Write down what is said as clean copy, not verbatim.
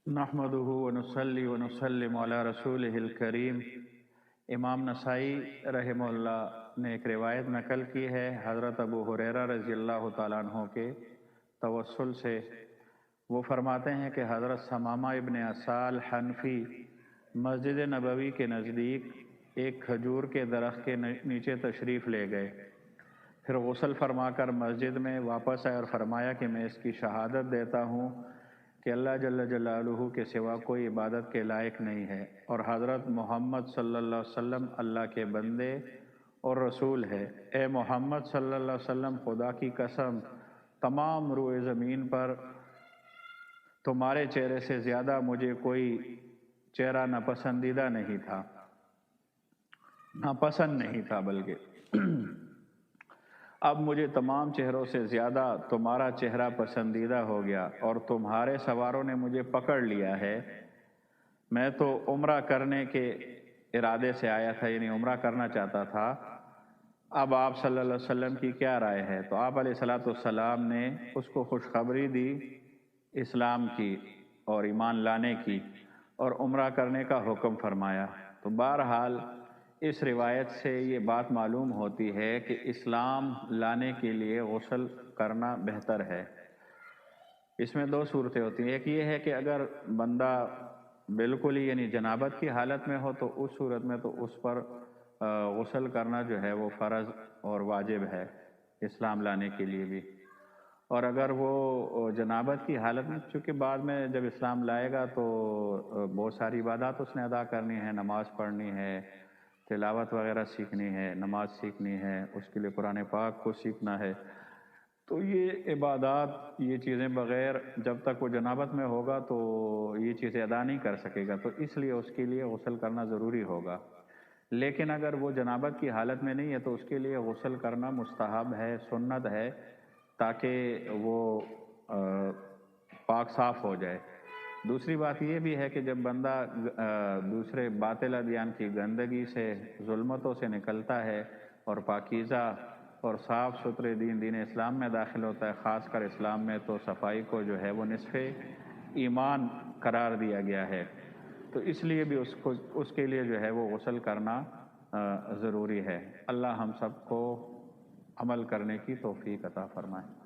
नहमदुहु व नुसल्ली व नुसल्लिमु अला रसूलिहिल करीम। इमाम नसाई रहमहुल्लाह ने एक रिवायत नकल की है हज़रत अबू हुरैरा रज़ियल्लाहु ताला अन्हु के तवस्सुल से। वो फरमाते हैं कि हज़रत समामा इब्न असाल हनफी मस्जिद नबवी के नज़दीक एक खजूर के दरख्त के नीचे तशरीफ़ ले गए। फिर गुस्ल फरमाकर मस्जिद में वापस आए और फरमाया कि मैं इसकी शहादत देता हूँ कि अल्लाह जल्ल जलालुहु के सिवा कोई इबादत के लायक नहीं है और हज़रत मोहम्मद सल्लल्लाहु अलैहि वसल्लम अल्लाह के बंदे और रसूल है। ए मोहम्मद सल्लल्लाहु अलैहि वसल्लम, खुदा की कसम, तमाम रूए ज़मीन पर तुम्हारे चेहरे से ज़्यादा मुझे कोई चेहरा नापसंदीदा नहीं था, नापसंद नहीं था, बल्कि अब मुझे तमाम चेहरों से ज़्यादा तुम्हारा चेहरा पसंदीदा हो गया और तुम्हारे सवारों ने मुझे पकड़ लिया है। मैं तो उम्रा करने के इरादे से आया था, यानी उम्रा करना चाहता था। अब आप सल्लल्लाहु अलैहि वसल्लम की क्या राय है? तो आप अलैहिस्सलाम ने उसको खुशखबरी दी इस्लाम की और ईमान लाने की और उम्रा करने का हुक्म फरमाया। तो बहरहाल इस रिवायत से ये बात मालूम होती है कि इस्लाम लाने के लिए गुस्ल करना बेहतर है। इसमें दो सूरतें होती हैं। एक ये है कि अगर बंदा बिल्कुल ही यानी जनाबत की हालत में हो तो उस सूरत में तो उस पर गुस्ल करना जो है वो फ़र्ज़ और वाजिब है इस्लाम लाने के लिए भी। और अगर वो जनाबत की हालत में, चूँकि बाद में जब इस्लाम लाएगा तो बहुत सारी इबादत उसने अदा करनी है, नमाज़ पढ़नी है, तिलावत वगैरह सीखनी है, नमाज सीखनी है, उसके लिए कुरान पाक को सीखना है। तो ये इबादत, ये चीज़ें बग़ैर जब तक वो जनाबत में होगा तो ये चीज़ें अदा नहीं कर सकेगा, तो इसलिए उसके लिए गुस्ल करना ज़रूरी होगा। लेकिन अगर वो जनाबत की हालत में नहीं है तो उसके लिए गुस्ल करना मुस्तहब है, सुन्नत है, ताकि वो पाक साफ़ हो जाए। दूसरी बात ये भी है कि जब बंदा दूसरे बातिल अदियान की गंदगी से, जुल्मतों से निकलता है और पाकीज़ा और साफ़ सुथरे दीन इस्लाम में दाखिल होता है, ख़ास कर इस्लाम में तो सफाई को जो है वो निस्फ़े ईमान करार दिया गया है। तो इसलिए भी उसके लिए जो है वो गुस्ल करना ज़रूरी है। अल्लाह हम सबको अमल करने की तौफ़ीक़ अता फ़रमाए।